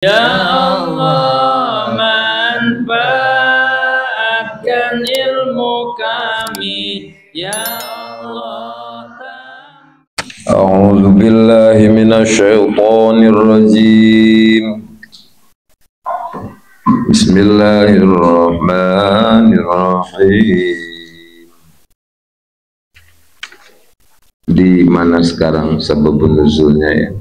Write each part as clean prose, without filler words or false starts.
Ya Allah, manfaatkan ilmu kami, ya Allah. A'udzu billahi minasyaitonir rajim. Bismillahirrahmanirrahim. Di mana sekarang sebab nuzulnya ya?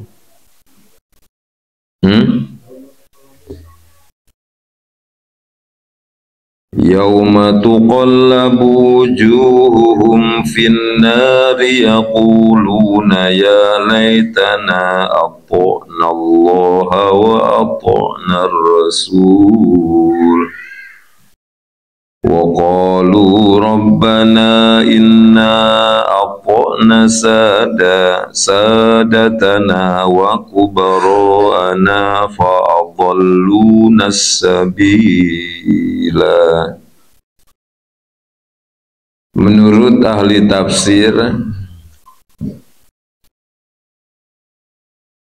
Yauma tuqallabu wujuhuhum fin-nari yaquluna ya laitana ata'na Allah wa ata'na ar-rasul wa qalu rabbana inna ata'na sadatana wa kubara'ana fa'adalluna as-sabila. Menurut ahli tafsir,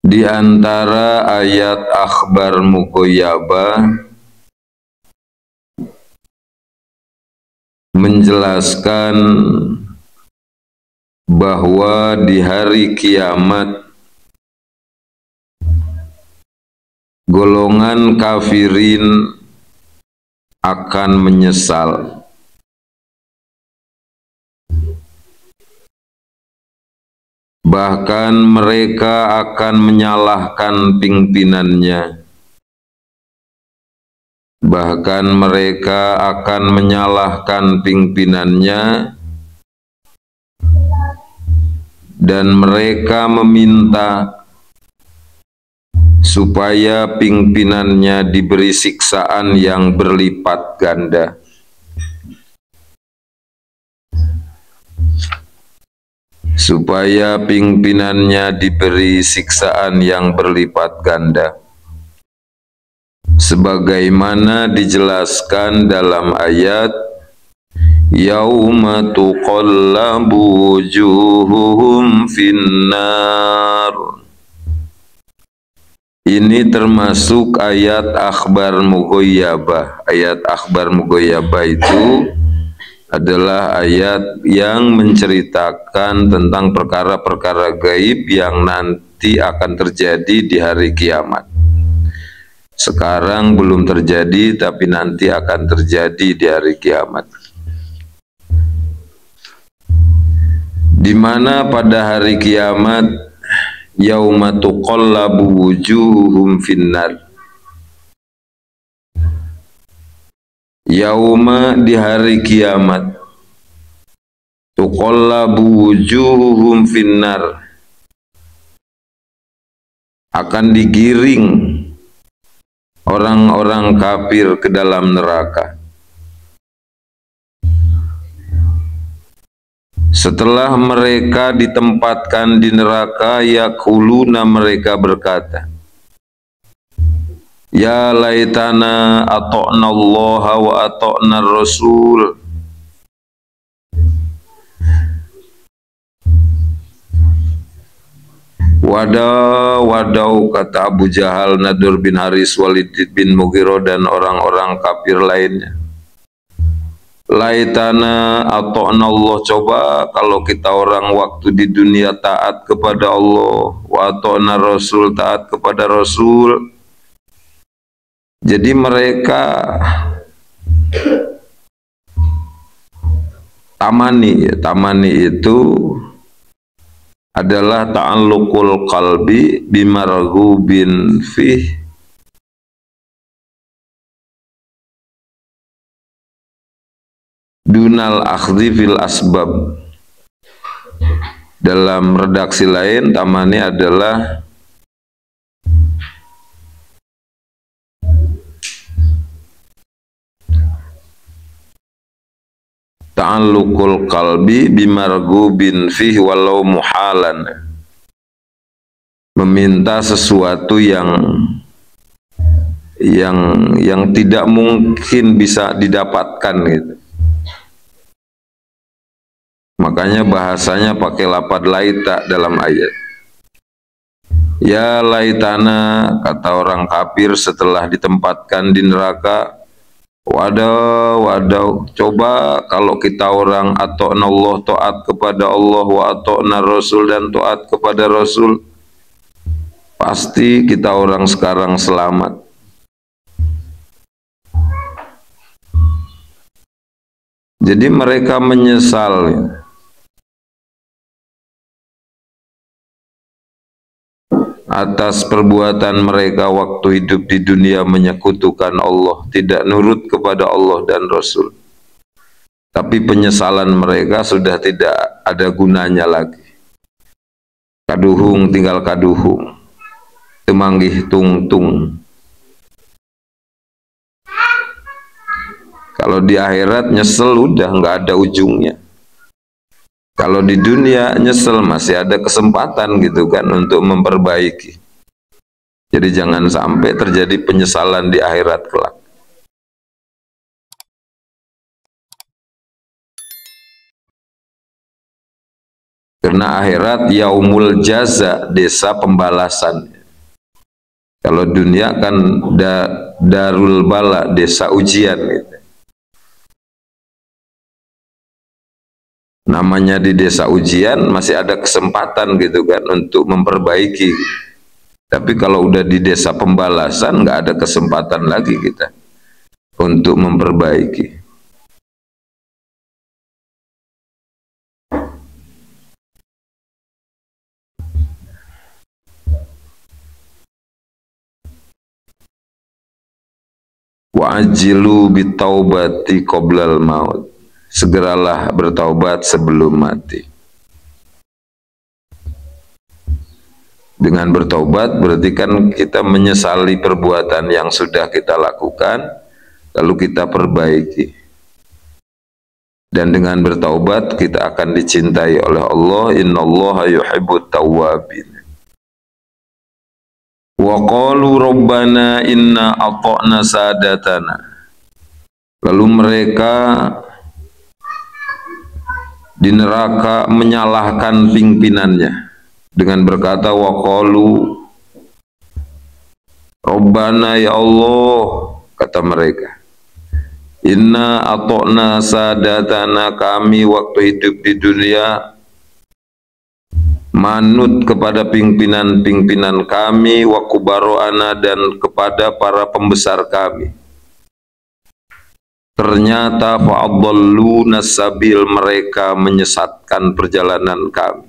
di antara ayat akhbar muqayyabah menjelaskan bahwa di hari kiamat golongan kafirin akan menyesal. Bahkan mereka akan menyalahkan pimpinannya. Bahkan mereka akan menyalahkan pimpinannya dan mereka meminta supaya pimpinannya diberi siksaan yang berlipat ganda. Supaya pimpinannya diberi siksaan yang berlipat ganda. Sebagaimana dijelaskan dalam ayat Yauma tuqallabu wujuhuhum finnar. Ini termasuk ayat akhbar muqayyabah. Ayat akhbar muqayyabah itu adalah ayat yang menceritakan tentang perkara-perkara gaib yang nanti akan terjadi di hari kiamat. Sekarang belum terjadi, tapi nanti akan terjadi di hari kiamat. Di mana pada hari kiamat yauma tuqallabu wujuhum finnar. Yauma di hari kiamat tuqallabu wujuhum finnar, akan digiring orang-orang kafir ke dalam neraka. Setelah mereka ditempatkan di neraka, yaquluna, mereka berkata, ya laitana ata'na Allah wa ata'na Rasul. Wadaw, kata Abu Jahal, Nadur bin Haris, Walid bin Mughirah dan orang-orang kafir lainnya. Laitana ata'na Allah, coba kalau kita orang waktu di dunia taat kepada Allah, wa ata'na Rasul, taat kepada Rasul. Jadi mereka tamani itu adalah ta'alluqul qalbi bimarghubin fih dunal akhdhi fil asbab. Dalam redaksi lain, tamani adalah ta'alluqul qalbi bimarghubin fihi walau muhalan, meminta sesuatu yang tidak mungkin bisa didapatkan gitu. Makanya bahasanya pakai lafadz laita dalam ayat. Ya laitana, kata orang kafir setelah ditempatkan di neraka, wadaw, wadaw, coba kalau kita orang ata'na Allah, taat kepada Allah, wa ata'na Rasul, dan taat kepada Rasul, pasti kita orang sekarang selamat. Jadi mereka menyesal atas perbuatan mereka waktu hidup di dunia menyekutukan Allah, tidak nurut kepada Allah dan Rasul. Tapi penyesalan mereka sudah tidak ada gunanya lagi. Kaduhung tinggal kaduhung, temanggih tungtung. Kalau di akhirat nyesel udah nggak ada ujungnya. Kalau di dunia nyesel masih ada kesempatan gitu kan untuk memperbaiki. Jadi jangan sampai terjadi penyesalan di akhirat kelak. Karena akhirat yaumul jaza, desa pembalasan. Kalau dunia kan darul bala, desa ujian gitu. Namanya di desa ujian masih ada kesempatan gitu kan untuk memperbaiki. Tapi kalau udah di desa pembalasan nggak ada kesempatan lagi kita untuk memperbaiki. Wa ajilu bitaubati qoblal maut. Segeralah bertaubat sebelum mati. Dengan bertaubat berarti kan kita menyesali perbuatan yang sudah kita lakukan, lalu kita perbaiki. Dan dengan bertaubat kita akan dicintai oleh Allah. Innallaha yuhibbut tawwabin. Wa qalu rabbana inna ata'na sadatana. Lalu mereka di neraka menyalahkan pimpinannya dengan berkata, wa qalu rabbana, ya Allah, kata mereka, inna ata'na sadatana, kami waktu hidup di dunia manut kepada pimpinan-pimpinan kami, wa kubaro'ana, dan kepada para pembesar kami. Ternyata fa'adalluna sabil, mereka menyesatkan perjalanan kami.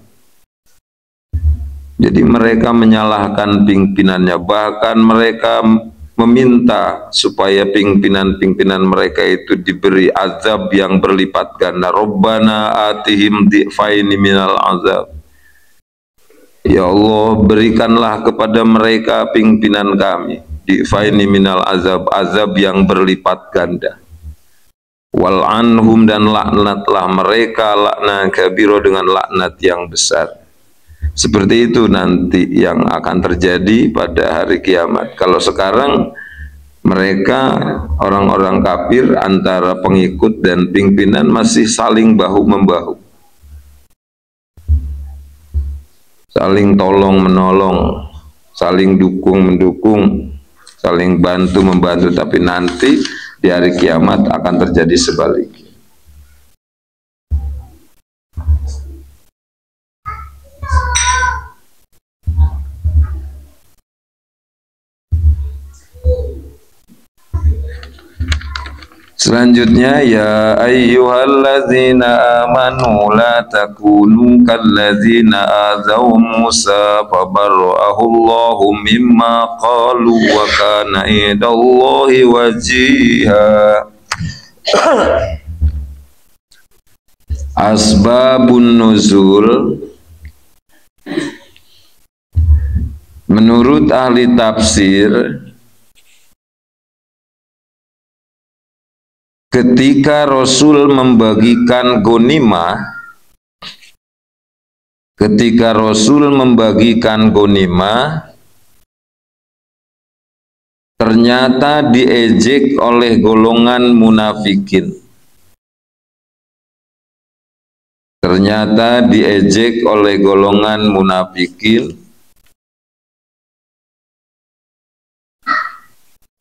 Jadi mereka menyalahkan pimpinannya, bahkan mereka meminta supaya pimpinan-pimpinan mereka itu diberi azab yang berlipat ganda. Rabbana atihim di'faini minal azab. Ya Allah, berikanlah kepada mereka pimpinan kami di'faini minal azab, azab yang berlipat ganda. Wal anhum, dan laknatlah mereka laknat kabiro, dengan laknat yang besar. Seperti itu nanti yang akan terjadi pada hari kiamat. Kalau sekarang mereka orang-orang kafir antara pengikut dan pimpinan masih saling bahu membahu, saling tolong menolong, saling dukung mendukung, saling bantu membantu. Tapi nanti di hari kiamat akan terjadi sebaliknya. Selanjutnya, ya ayyuhalladzina amanu la takunu kalladzina azaw Musa fabarra'ahu Allahu mimma qalu wa kana indallahi wajiha. Asbabun nuzul. Menurut ahli tafsir, ketika Rasul membagikan ghanimah, ternyata diejek oleh golongan munafikin.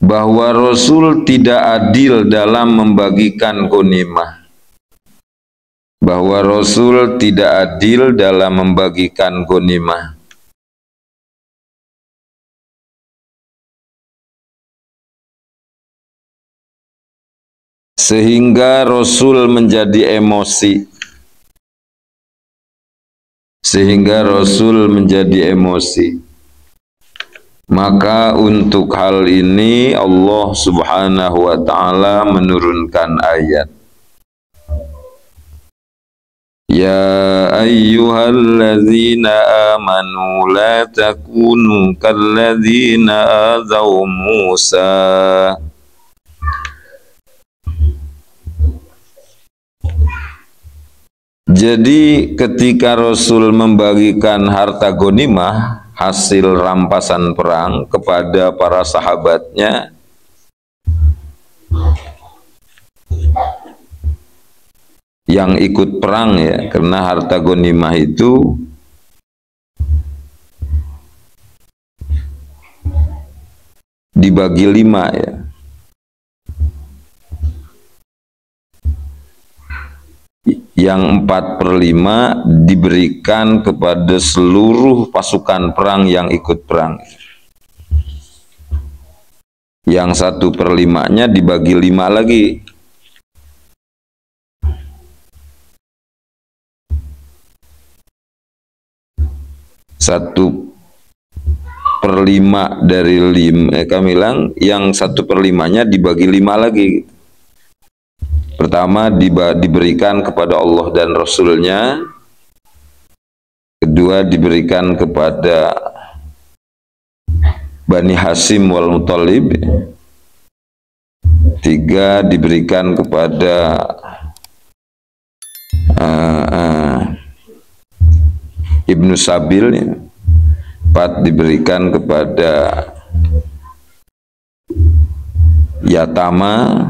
bahwa Rasul tidak adil dalam membagikan ghanimah. Bahwa Rasul tidak adil dalam membagikan ghanimah. Sehingga Rasul menjadi emosi. Sehingga Rasul menjadi emosi. Maka untuk hal ini Allah Subhanahu wa taala menurunkan ayat. Ya ayyuhalladzina amanu la takunu kalladzina azaw Musa. Jadi ketika Rasul membagikan harta ghanimah hasil rampasan perang kepada para sahabatnya, yang ikut perang ya, karena harta ghanimah itu dibagi 5 ya. Yang 4/5 diberikan kepada seluruh pasukan perang yang ikut perang. Yang 1/5-nya dibagi 5 lagi. Satu per 5 dari 5, kami bilang yang 1/5-nya dibagi 5 lagi. Pertama diberikan kepada Allah dan Rasulnya, kedua diberikan kepada Bani Hasyim wal Muthalib, 3 diberikan kepada Ibnu Sabil, 4 diberikan kepada Yatama,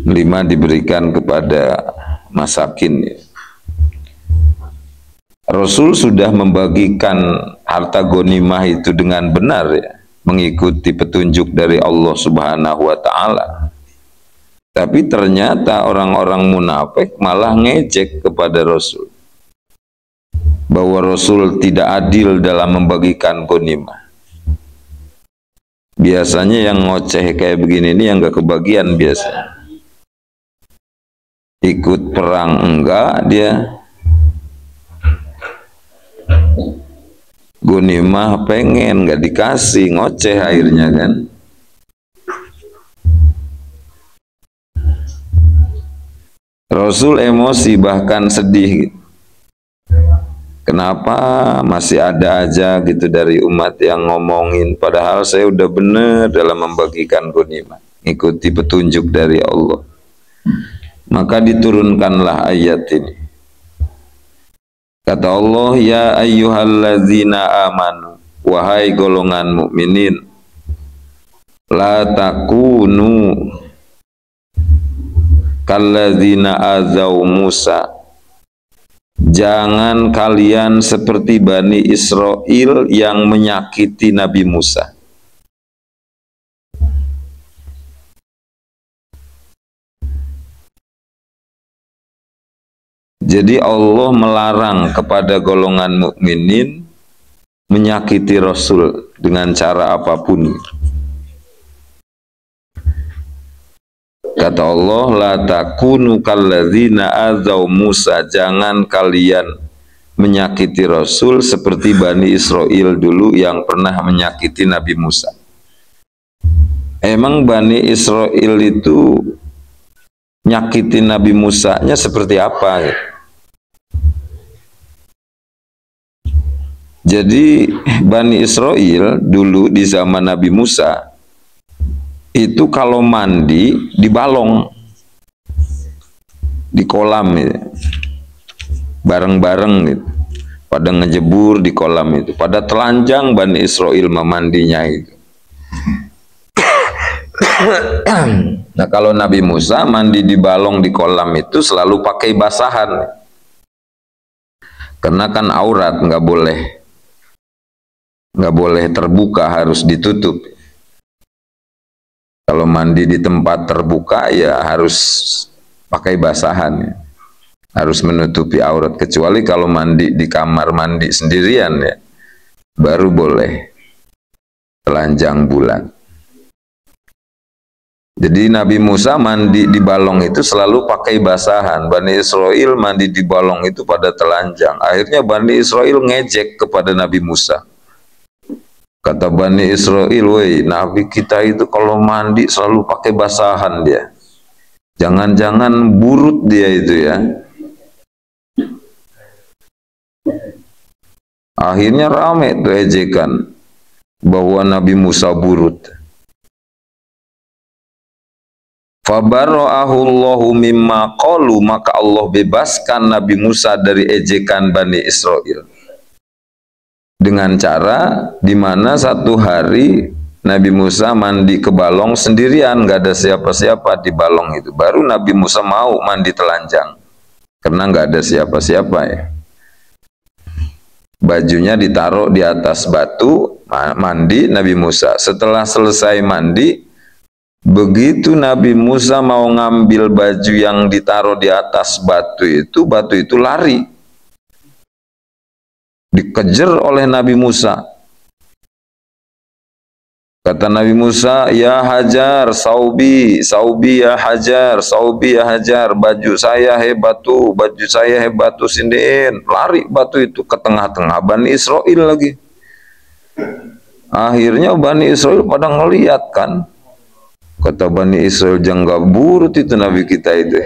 5 diberikan kepada masakin. Rasul sudah membagikan harta ghanimah itu dengan benar ya, mengikuti petunjuk dari Allah Subhanahu wa taala. Tapi ternyata orang-orang munafik malah ngejek kepada Rasul, bahwa Rasul tidak adil dalam membagikan ghanimah. Biasanya yang ngoceh kayak begini ini yang gak kebagian biasa. Ikut perang enggak dia, ghanimah pengen nggak dikasih, ngoceh akhirnya kan. Rasul emosi bahkan sedih. Kenapa masih ada aja gitu dari umat yang ngomongin, padahal saya udah bener dalam membagikan ghanimah, ikuti petunjuk dari Allah. Maka diturunkanlah ayat ini. Kata Allah, ya ayyuhalladzina amanu, wahai golongan mukminin, la takunu kalladzina azaw Musa, jangan kalian seperti Bani Israel yang menyakiti Nabi Musa. Jadi Allah melarang kepada golongan mukminin menyakiti Rasul dengan cara apapun. Kata Allah, la takunu kalladzina azaw Musa, jangan kalian menyakiti Rasul seperti Bani Israel dulu yang pernah menyakiti Nabi Musa. Emang Bani Israel itu nyakiti Nabi Musa-nya seperti apa? Jadi Bani Israel dulu di zaman Nabi Musa itu kalau mandi di balong, di kolam gitu, bareng-bareng gitu, pada ngejebur di kolam itu, pada telanjang Bani Israel memandinya itu. Nah kalau Nabi Musa mandi di balong di kolam itu selalu pakai basahan, karena kan aurat, nggak boleh nggak boleh terbuka, harus ditutup. Kalau mandi di tempat terbuka ya harus pakai basahan, harus menutupi aurat, kecuali kalau mandi di kamar mandi sendirian ya, baru boleh telanjang bulat. Jadi Nabi Musa mandi di balong itu selalu pakai basahan. Bani Israel mandi di balong itu pada telanjang. Akhirnya Bani Israel ngejek kepada Nabi Musa. Kata Bani Israel, woi, Nabi kita itu kalau mandi selalu pakai basahan dia. Jangan-jangan burut dia itu ya. Akhirnya rame tuh ejekan bahwa Nabi Musa burut. Fabarra'ahu Allahu mimma qalu, maka Allah bebaskan Nabi Musa dari ejekan Bani Israel. Dengan cara di mana satu hari Nabi Musa mandi ke balong sendirian, nggak ada siapa-siapa di balong itu. Baru Nabi Musa mau mandi telanjang, karena nggak ada siapa-siapa ya. Bajunya ditaruh di atas batu, mandi Nabi Musa. Setelah selesai mandi, begitu Nabi Musa mau ngambil baju yang ditaruh di atas batu itu lari. Dikejar oleh Nabi Musa. Kata Nabi Musa, ya Hajar, saubi ya Hajar, saubi ya Hajar, baju saya hebat tuh sindiin. Lari batu itu ke tengah-tengah Bani Israel lagi. Akhirnya Bani Israel pada ngeliat kan. Kata Bani Israel, jangan burut itu Nabi kita itu.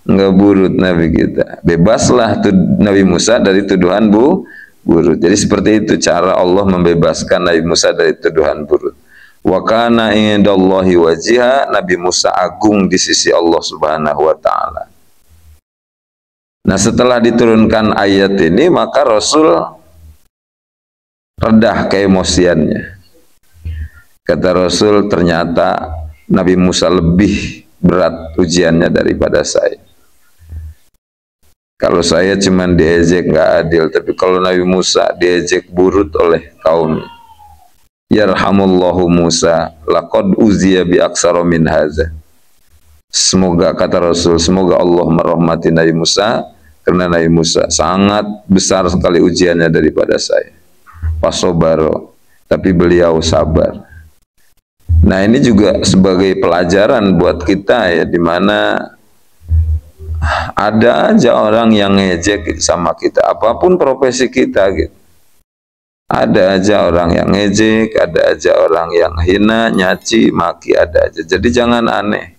Nggak burut Nabi kita. Bebaslah Nabi Musa dari tuduhan burut. Jadi seperti itu cara Allah membebaskan Nabi Musa dari tuduhan burut. Wa kana indallahi wajiha, Nabi Musa agung di sisi Allah Subhanahu wa taala. Nah, setelah diturunkan ayat ini, maka Rasul redah keemosiannya. Kata Rasul, ternyata Nabi Musa lebih berat ujiannya daripada saya. Kalau saya cuma diejek nggak adil, tapi kalau Nabi Musa diejek burut oleh kaum. Yarhamullahu Musa, laqad uziya bi aksara min hadza. Semoga, kata Rasul, semoga Allah merahmati Nabi Musa, karena Nabi Musa sangat besar sekali ujiannya daripada saya. Fasobaro, tapi beliau sabar. Nah, ini juga sebagai pelajaran buat kita ya, dimana ada aja orang yang ngejek sama kita, apapun profesi kita gitu. Ada aja orang yang ngejek, ada aja orang yang hina, nyaci, maki, ada aja. Jadi jangan aneh.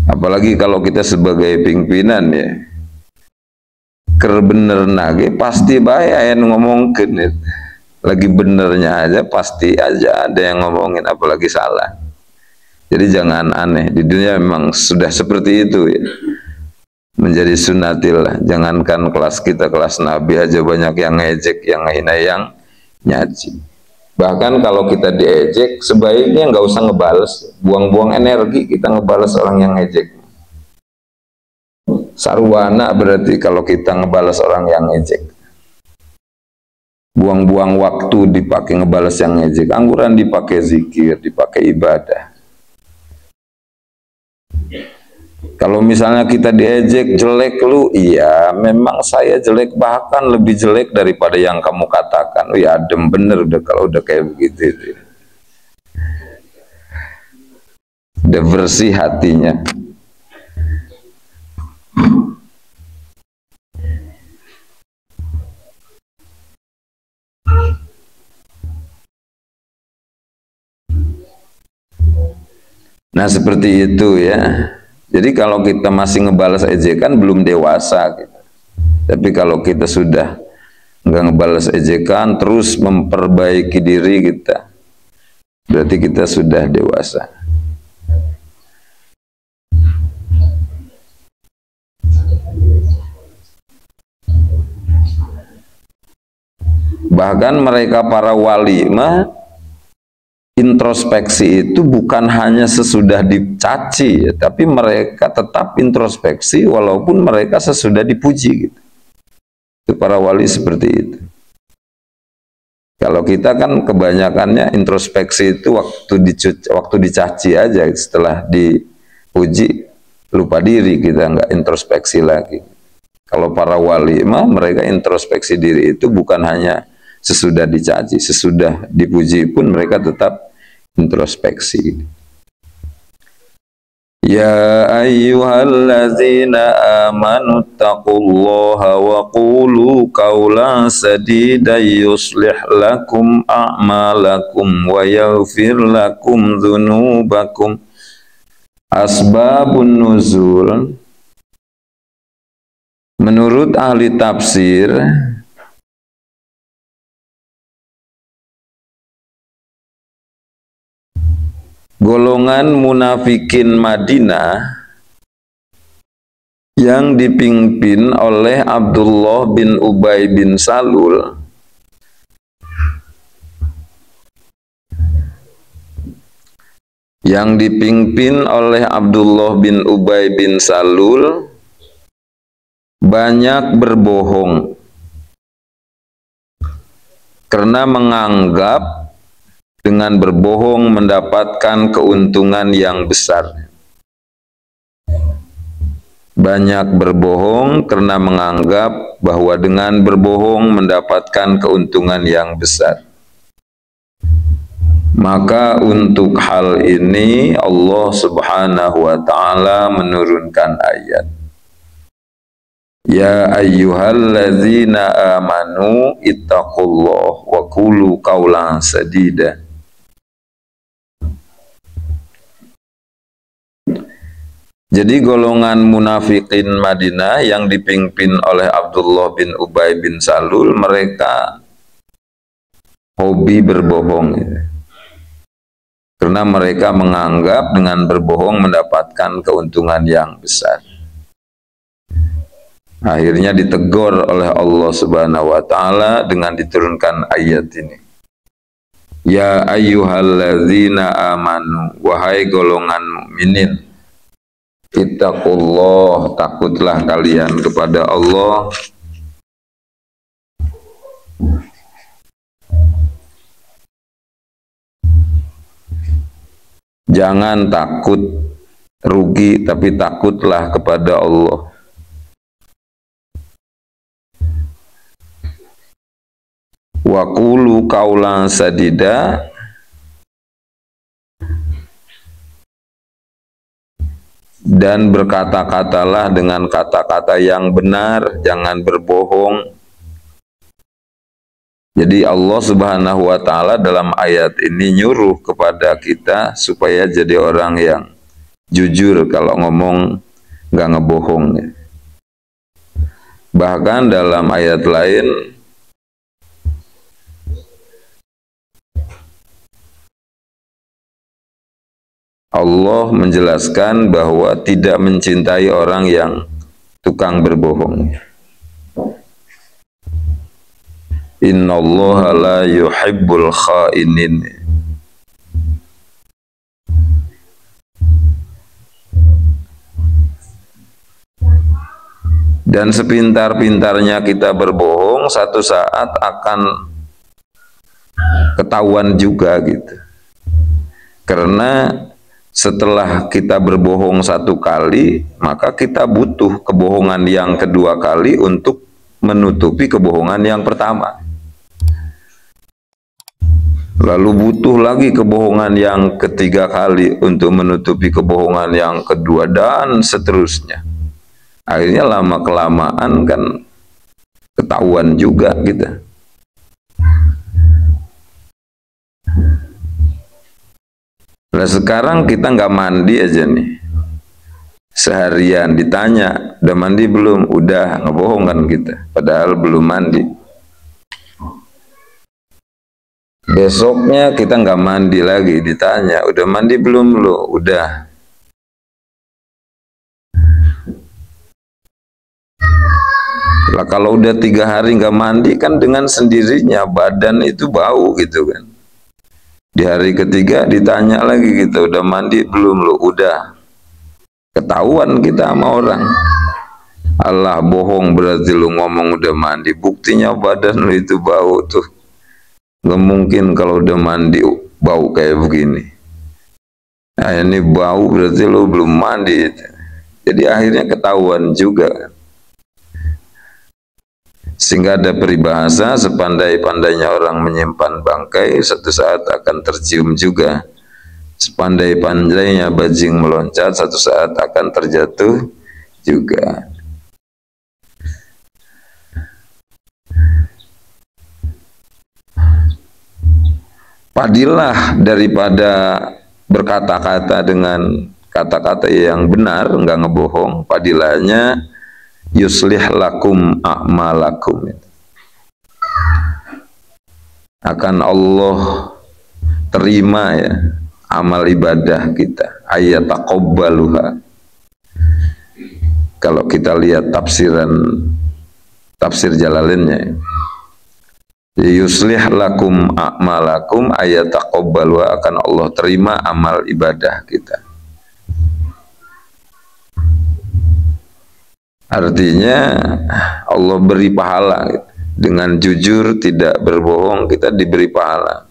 Apalagi kalau kita sebagai pimpinan ya, ker bener nage pasti bahaya yang ngomongin itu. Lagi benernya aja pasti aja ada yang ngomongin, apalagi salah. Jadi jangan aneh, di dunia memang sudah seperti itu ya. Menjadi sunatil, jangankan kelas kita, kelas Nabi aja banyak yang ngejek, yang ngehina, yang nyaci. Bahkan kalau kita diejek, sebaiknya nggak usah ngebales, buang-buang energi kita ngebales orang yang ngejek. Sarwana berarti kalau kita ngebales orang yang ngejek. Buang-buang waktu dipakai ngebales yang ngejek, angguran dipakai zikir, dipakai ibadah. Kalau misalnya kita diejek, jelek lu, iya memang saya jelek, bahkan lebih jelek daripada yang kamu katakan. Oh ya adem bener udah kalau udah kayak begitu. Udah bersih hatinya. Nah seperti itu ya. Jadi kalau kita masih ngebalas ejekan belum dewasa gitu. Tapi kalau kita sudah nggak ngebalas ejekan, terus memperbaiki diri kita, berarti kita sudah dewasa. Bahkan mereka para wali mah introspeksi itu bukan hanya sesudah dicaci, tapi mereka tetap introspeksi walaupun mereka sesudah dipuji gitu. Itu para wali seperti itu. Kalau kita kan kebanyakannya introspeksi itu waktu dicaci aja, setelah dipuji lupa diri, kita nggak introspeksi lagi. Kalau para wali mah mereka introspeksi diri itu bukan hanya sesudah dicaci, sesudah dipuji pun mereka tetap introspeksi. Ya ayyuhalladzina amanu taqullaha wa qulu qawlan sadida yuslih lakum a'malakum wa yaghfir lakum dzunubakum. Asbabun nuzul, menurut ahli tafsir, golongan munafikin Madinah yang dipimpin oleh Abdullah bin Ubay bin Salul banyak berbohong karena menganggap dengan berbohong mendapatkan keuntungan yang besar. Banyak berbohong karena menganggap bahwa dengan berbohong mendapatkan keuntungan yang besar. Maka untuk hal ini Allah Subhanahu wa ta'ala menurunkan ayat. Ya ayyuhalladzina amanu ittaqullah wa qulu qawlan sadida. Jadi golongan munafikin Madinah yang dipimpin oleh Abdullah bin Ubay bin Salul, mereka hobi berbohong. Karena mereka menganggap dengan berbohong mendapatkan keuntungan yang besar. Akhirnya ditegur oleh Allah Subhanahu wa ta'ala dengan diturunkan ayat ini. Ya ayyuhalladzina amanu, wahai golongan mukminin, ittaqullah, takutlah kalian kepada Allah. Jangan takut rugi, tapi takutlah kepada Allah. Wa qulu qawlan sadida, dan berkata-katalah dengan kata-kata yang benar, jangan berbohong. Jadi Allah Subhanahu wa ta'ala dalam ayat ini nyuruh kepada kita supaya jadi orang yang jujur kalau ngomong, nggak ngebohong. Bahkan dalam ayat lain Allah menjelaskan bahwa tidak mencintai orang yang tukang berbohong. Innallaha la yuhibbul khainin. Dan sepintar-pintarnya kita berbohong, satu saat akan ketahuan juga gitu. Karena setelah kita berbohong satu kali, maka kita butuh kebohongan yang kedua kali untuk menutupi kebohongan yang pertama. Lalu butuh lagi kebohongan yang ketiga kali untuk menutupi kebohongan yang kedua, dan seterusnya. Akhirnya lama-kelamaan kan ketahuan juga kita. Nah sekarang kita nggak mandi aja nih, seharian ditanya, udah mandi belum? Udah, ngebohong kan kita, padahal belum mandi. Besoknya kita nggak mandi lagi, ditanya, udah mandi belum lo? Udah. Lah kalau udah 3 hari nggak mandi kan dengan sendirinya badan itu bau gitu kan. Di hari ketiga ditanya lagi gitu, udah mandi belum lo? Udah. Ketahuan kita sama orang. Allah bohong berarti lu ngomong udah mandi, buktinya badan lu itu bau tuh. Gak mungkin kalau udah mandi bau kayak begini. Nah ini bau berarti lu belum mandi. Jadi akhirnya ketahuan juga. Sehingga ada peribahasa, sepandai-pandainya orang menyimpan bangkai, satu saat akan tercium juga. Sepandai-pandainya bajing meloncat, satu saat akan terjatuh juga. Padilah daripada berkata-kata dengan kata-kata yang benar, enggak ngebohong. Padilahnya yuslih lakum a'malakum, akan Allah terima ya amal ibadah kita, ayataqabbaluha. Kalau kita lihat tafsir Jalalainnya, yuslih lakum a'malakum ayataqabbaluha, akan Allah terima amal ibadah kita. Artinya Allah beri pahala. Dengan jujur tidak berbohong kita diberi pahala.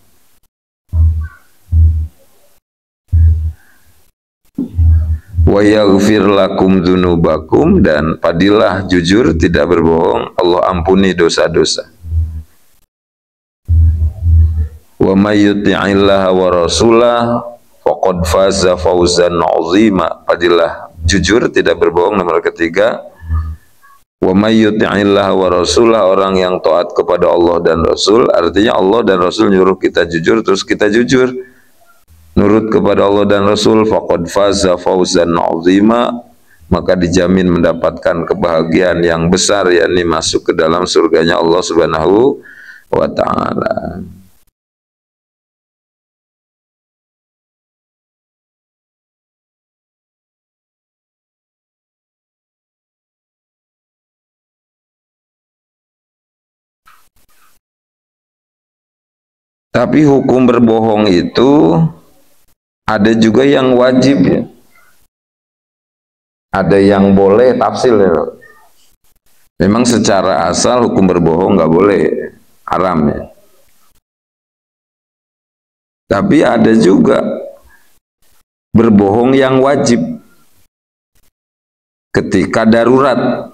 Wa yaghfir lakum dzunubakum, dan padilah jujur tidak berbohong, Allah ampuni dosa-dosa. Wa may yuti'illaha wa rasulah faqad faza fawzan 'azima. Padilah jujur tidak berbohong, nomor ketiga. Wa may yuti'illaha wa rasulah, orang yang taat kepada Allah dan Rasul. Artinya Allah dan Rasul nyuruh kita jujur, terus kita jujur nurut kepada Allah dan Rasul, faqad faza fawzan 'azima, maka dijamin mendapatkan kebahagiaan yang besar, yakni masuk ke dalam surganya Allah Subhanahu wa ta'ala. Tapi hukum berbohong itu ada juga yang wajib ya. Ada yang boleh tafsir ya. Memang secara asal hukum berbohong nggak boleh, haram ya. Tapi ada juga berbohong yang wajib ketika darurat,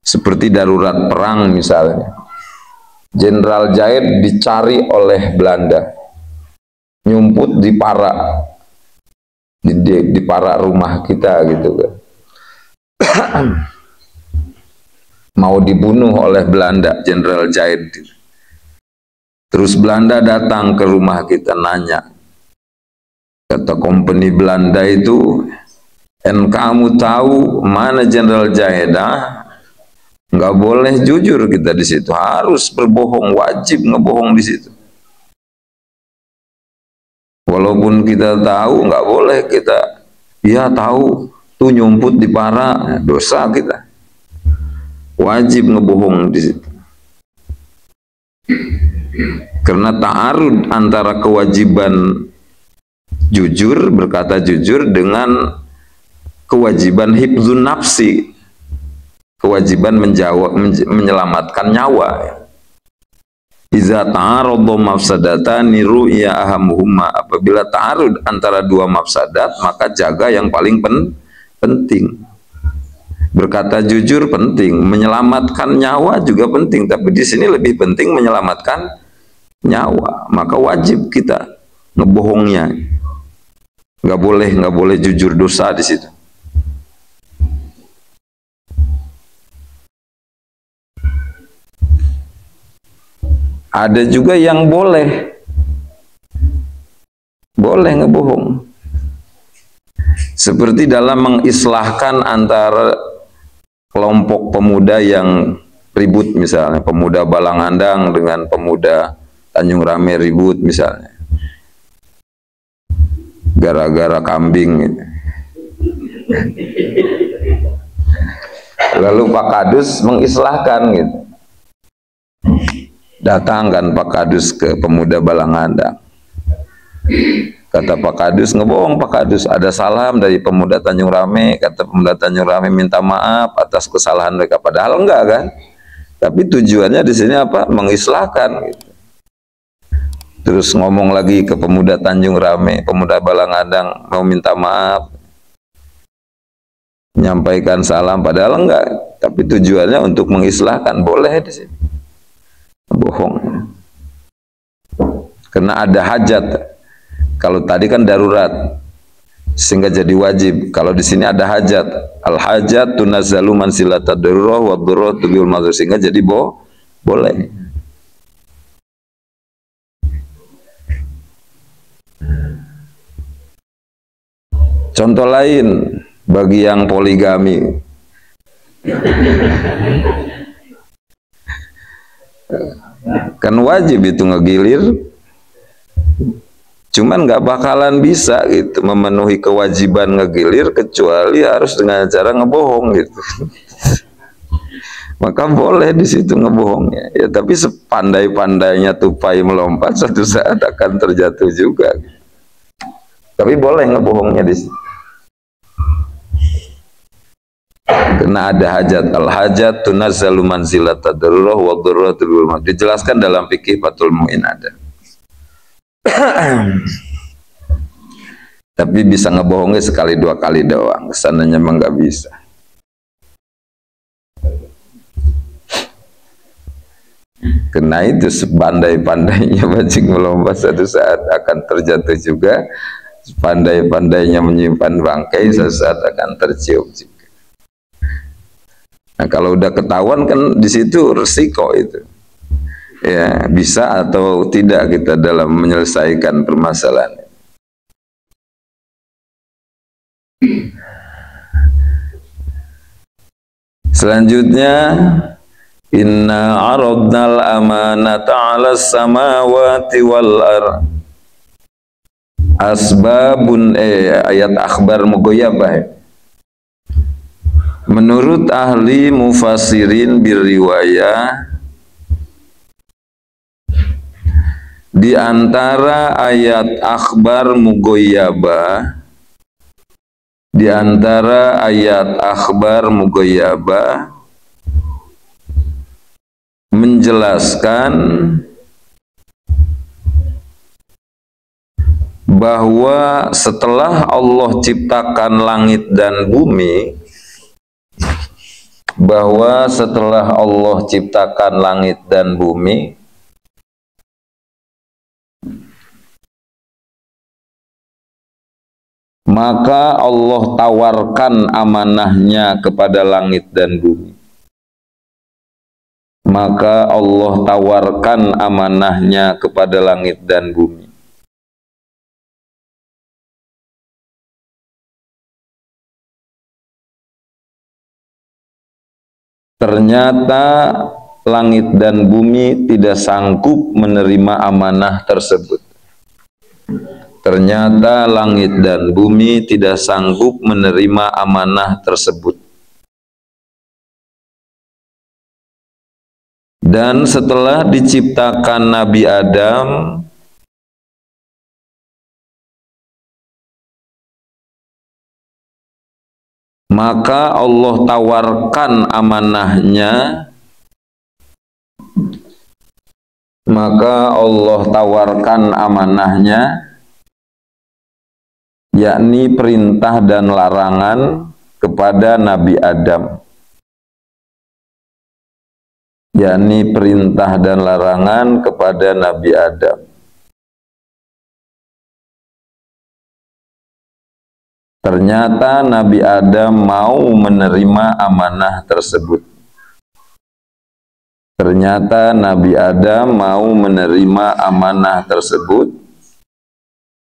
seperti darurat perang misalnya. Jenderal Jahit dicari oleh Belanda, nyumput di parak, di parak rumah kita gitu kan. Mau dibunuh oleh Belanda Jenderal Jahit. Terus Belanda datang ke rumah kita nanya, kata kompeni Belanda itu, "En kamu tahu mana Jenderal Jahit?" Nggak boleh jujur kita di situ, harus berbohong, wajib ngebohong di situ. Walaupun kita tahu, nggak boleh kita, ya tahu tuh nyumput di para, dosa kita. Wajib ngebohong di situ. Karena ta'arud antara kewajiban jujur, berkata jujur, dengan kewajiban hifdzun nafsi, kewajiban menyelamatkan nyawa. Iza ta'arudhu mafsadatani ru'ya ahamuhuma, apabila ta'arud antara dua mafsadat, maka jaga yang paling penting. Berkata jujur penting, menyelamatkan nyawa juga penting, tapi di sini lebih penting menyelamatkan nyawa, maka wajib kita ngebohongnya. Nggak boleh jujur, dosa di situ. Ada juga yang boleh ngebohong, seperti dalam mengislahkan antara kelompok pemuda yang ribut, misalnya pemuda Balangandang dengan pemuda Tanjung Rame ribut misalnya, gara-gara kambing gitu. Lalu Pak Kadus mengislahkan gitu. Datangkan Pak Kadus ke pemuda Balangandang. Kata Pak Kadus, ngebohong Pak Kadus, ada salam dari pemuda Tanjung Rame. Kata pemuda Tanjung Rame minta maaf atas kesalahan mereka, padahal enggak kan. Tapi tujuannya di sini apa? Mengislahkan gitu. Terus ngomong lagi ke pemuda Tanjung Rame, pemuda Balangadang mau minta maaf, menyampaikan salam, padahal enggak. Tapi tujuannya untuk mengislahkan, boleh di sini. Bohong. Karena ada hajat. Kalau tadi kan darurat, sehingga jadi wajib. Kalau di sini ada hajat, al hajat tunazzalu manzilatad darurah wa darurah tubiul mazur, sehingga jadi boleh. Contoh lain bagi yang poligami, kan wajib itu ngegilir, cuman nggak bakalan bisa gitu memenuhi kewajiban ngegilir kecuali harus dengan cara ngebohong gitu. Maka boleh di situ ngebohongnya ya, tapi sepandai-pandainya tupai melompat suatu saat akan terjatuh juga. Tapi boleh ngebohongnya di situ. Karena ada hajat, al hajat tunazzalu manzilatad darurah wa darurah tubiul mazur, dijelaskan dalam fikih Fathul Mu'in ada. Tapi bisa ngebohongnya sekali dua kali doang, kesananya emang nggak bisa. Karena itu sepandai-pandainya bajing melompat suatu saat akan terjatuh juga, sepandai-pandainya menyimpan bangkai suatu saat akan tercium juga. Nah kalau udah ketahuan kan di situ resiko itu. Ya, bisa atau tidak kita dalam menyelesaikan permasalahan. Selanjutnya, inna aradnal amanata 'alas samawati wal ardh. Asbabun ayat akhbar mughayyabah. Menurut ahli mufassirin birriwayah, di antara ayat akhbar mughayyabah, di antara ayat akhbar mughayyabah menjelaskan bahwa setelah Allah ciptakan langit dan bumi, bahwa setelah Allah ciptakan langit dan bumi, maka Allah tawarkan amanahnya kepada langit dan bumi. Maka Allah tawarkan amanahnya kepada langit dan bumi. Ternyata langit dan bumi tidak sanggup menerima amanah tersebut. Ternyata langit dan bumi tidak sanggup menerima amanah tersebut. Dan setelah diciptakan Nabi Adam, maka Allah tawarkan amanahnya, yakni perintah dan larangan kepada Nabi Adam. Yakni perintah dan larangan kepada Nabi Adam. Ternyata Nabi Adam mau menerima amanah tersebut. Ternyata Nabi Adam mau menerima amanah tersebut,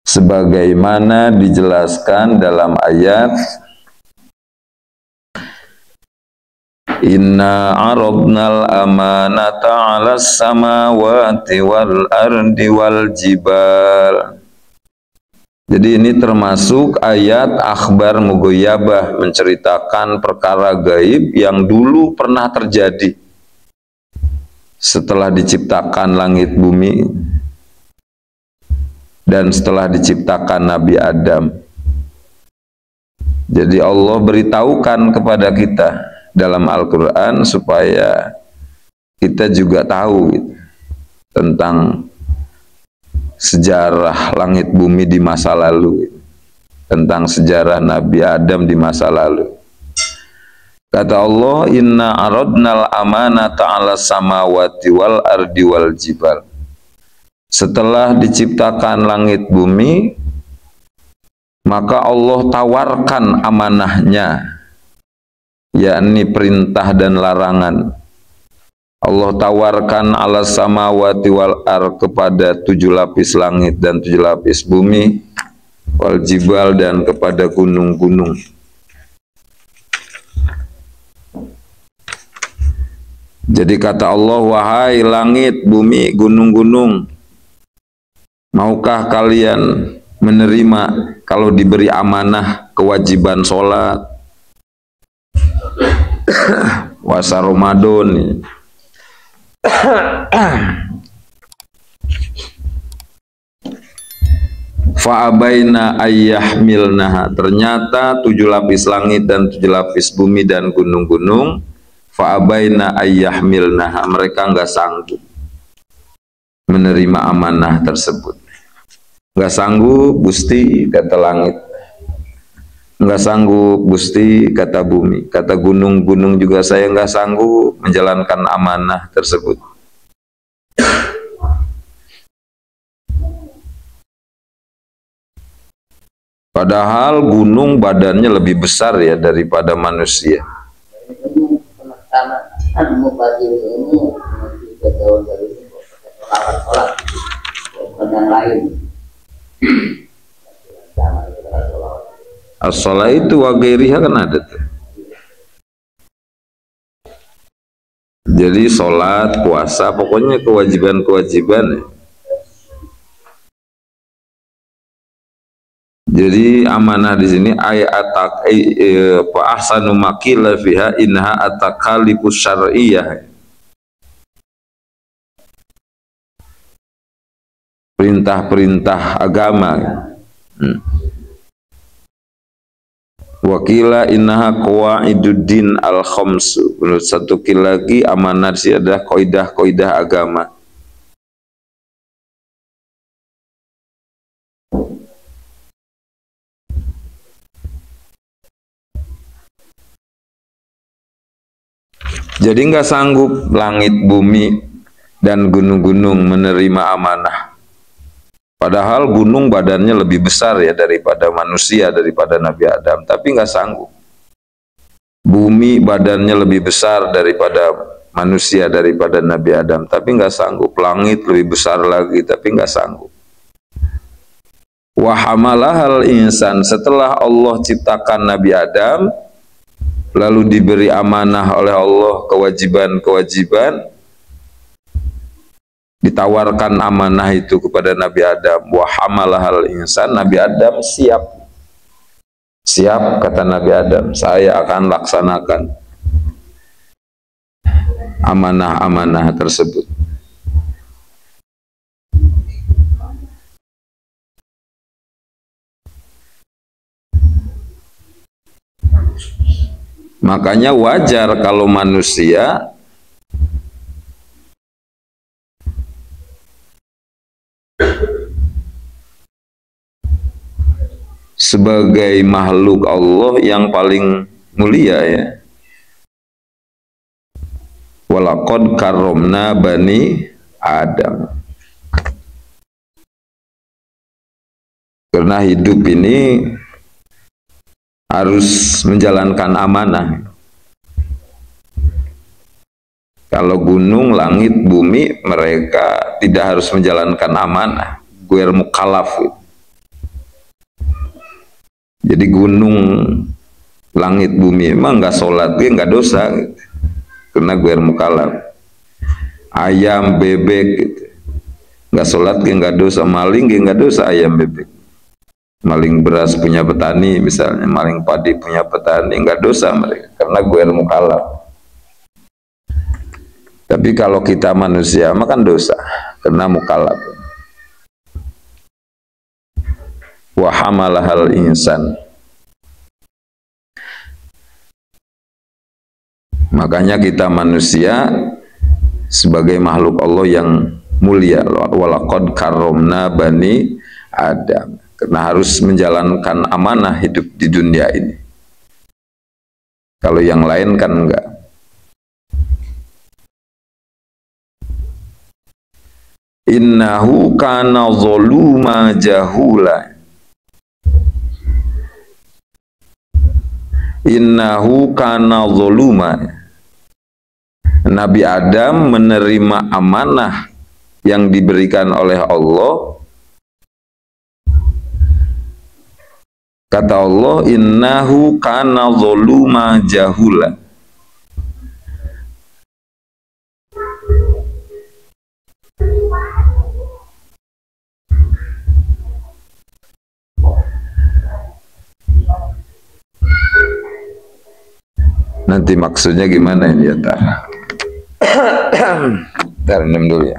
sebagaimana dijelaskan dalam ayat inna aradnal amanata 'alas samawati wal ardi wal jibal. Jadi ini termasuk ayat akhbar mughayyabah, menceritakan perkara gaib yang dulu pernah terjadi setelah diciptakan langit bumi. dan setelah diciptakan Nabi Adam. Jadi Allah beritahukan kepada kita dalam Al-Quran supaya kita juga tahu gitu, tentang sejarah langit bumi di masa lalu, tentang sejarah Nabi Adam di masa lalu. Kata Allah, inna aradnal amanata 'alas samawati wal ardi wal jibal. Setelah diciptakan langit bumi, maka Allah tawarkan amanahnya, yakni perintah dan larangan. Allah tawarkan 'alas samawati wal ar, kepada 7 lapis langit dan 7 lapis bumi, wal jibal, dan kepada gunung-gunung. Jadi kata Allah, wahai langit, bumi, gunung-gunung, maukah kalian menerima kalau diberi amanah kewajiban sholat, puasa Ramadan, fa'abaina ayyahmilnaha, ternyata 7 lapis langit dan 7 lapis bumi dan gunung-gunung, fa'abaina ayyahmilnaha, mereka enggak sanggup menerima amanah tersebut. Enggak sanggup Gusti, kata langit. Enggak sanggup Gusti, kata bumi. Kata gunung-gunung juga, saya enggak sanggup menjalankan amanah tersebut. Padahal gunung badannya lebih besar ya daripada manusia. As-shalah itu wa ghairiha kan ada tuh. Jadi sholat, puasa, pokoknya kewajiban-kewajiban ya. Jadi amanah di sini ayatak fa ahsanu maqila fiha innaha atakalifus syar'iyyah. Perintah-perintah agama. Wakila innaha qawaiduddin al-khamsu. Menurut satu lagi amanah sih adalah kaidah-kaidah agama. Jadi nggak sanggup langit, bumi, dan gunung-gunung menerima amanah. Padahal gunung badannya lebih besar ya daripada manusia, daripada Nabi Adam, tapi nggak sanggup. Bumi badannya lebih besar daripada manusia, daripada Nabi Adam, tapi nggak sanggup. Langit lebih besar lagi, tapi nggak sanggup. Wa hamalahal insan, setelah Allah ciptakan Nabi Adam, lalu diberi amanah oleh Allah kewajiban-kewajiban, ditawarkan amanah itu kepada Nabi Adam. Wa hamalahal insan, Nabi Adam siap kata Nabi Adam, saya akan laksanakan amanah-amanah tersebut. Makanya wajar kalau manusia sebagai makhluk Allah yang paling mulia ya. Walaqad karramna bani Adam. Karena hidup ini harus menjalankan amanah. Kalau gunung, langit, bumi, mereka tidak harus menjalankan amanah. Guer mukallaf. Jadi gunung, langit, bumi emang nggak sholat, dia nggak dosa, gitu. Karena guer mukallaf. Ayam, bebek, gitu. Nggak sholat, dia nggak dosa. Maling, dia nggak dosa ayam, bebek. Maling beras punya petani misalnya, maling padi punya petani, nggak dosa mereka karena gue mukallaf. Tapi kalau kita manusia makan dosa karena mukallaf. wa hamalahal insan. Makanya kita manusia sebagai makhluk Allah yang mulia, walaqad karomna bani Adam, karena harus menjalankan amanah hidup di dunia ini. Kalau yang lain kan enggak. Innahu kana zaluma jahula. Innahu kana zaluma. Nabi Adam menerima amanah yang diberikan oleh Allah. Kata Allah, innahu kana zaluma jahula. Nanti maksudnya gimana ini ya, Tar 6 dulu ya.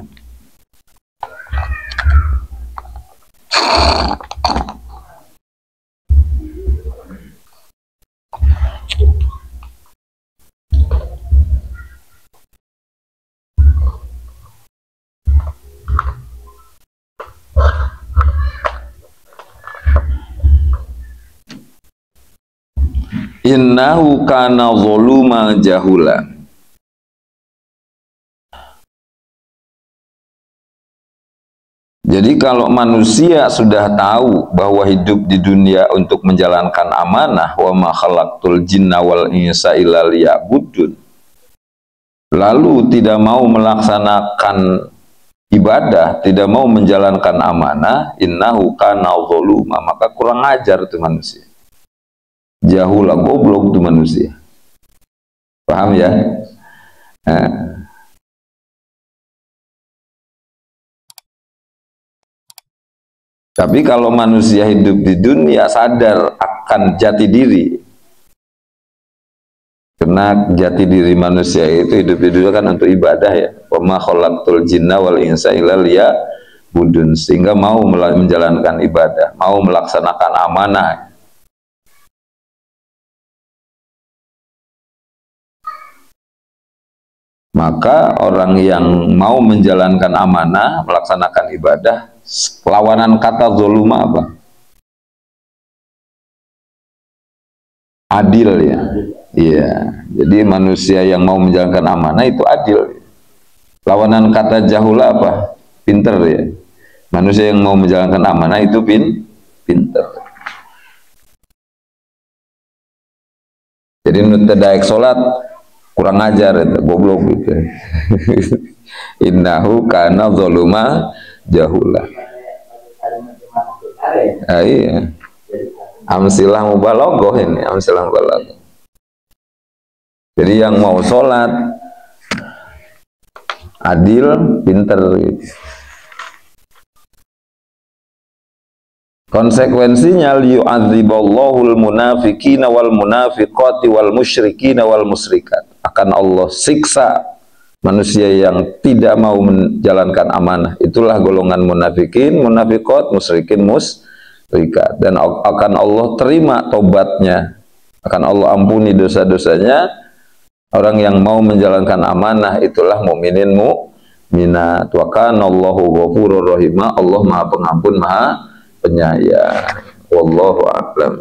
Innahu kana zaluma jahula. Jadi kalau manusia sudah tahu bahwa hidup di dunia untuk menjalankan amanah, wa ma khalaqtul jinna wal insa illa liya'budun, lalu tidak mau melaksanakan ibadah, tidak mau menjalankan amanah, innahu kana zaluma, maka kurang ajar itu manusia. Jahula, goblok itu manusia. Paham ya? Nah. Tapi kalau manusia hidup di dunia sadar akan jati diri, karena jati diri manusia itu hidup di dunia kan untuk ibadah ya. Wa ma khalaqtul jinna wal insa illa liya'budun, sehingga mau menjalankan ibadah, mau melaksanakan amanah. Maka orang yang mau menjalankan amanah, melaksanakan ibadah, lawanan kata zaluma apa? Adil ya. Iya. Jadi manusia yang mau menjalankan amanah itu adil. Lawanan kata jahula apa? Pinter ya. Manusia yang mau menjalankan amanah itu pinter. Jadi nutadaik sholat kurang ajar itu, goblok gitu. Innahu kana zaluma jahula. Iya. Amsilah mubalaghah ini, amsilah mubalaghah. Jadi yang mau sholat adil, pinter gitu. Konsekuensinya liyu'adziballahul munafiqina wal munafiqati wal musyrikina wal musyrikat. Akan Allah siksa manusia yang tidak mau menjalankan amanah. Itulah golongan munafikin, munafiqat, musyrikin, musyrikat. Dan akan Allah terima tobatnya, akan Allah ampuni dosa-dosanya orang yang mau menjalankan amanah. Itulah mukminin mukminat. Wa kana Allahu ghafurur rahim. Allah Maha Pengampun, Maha Penyayang. Wallahu a'lam.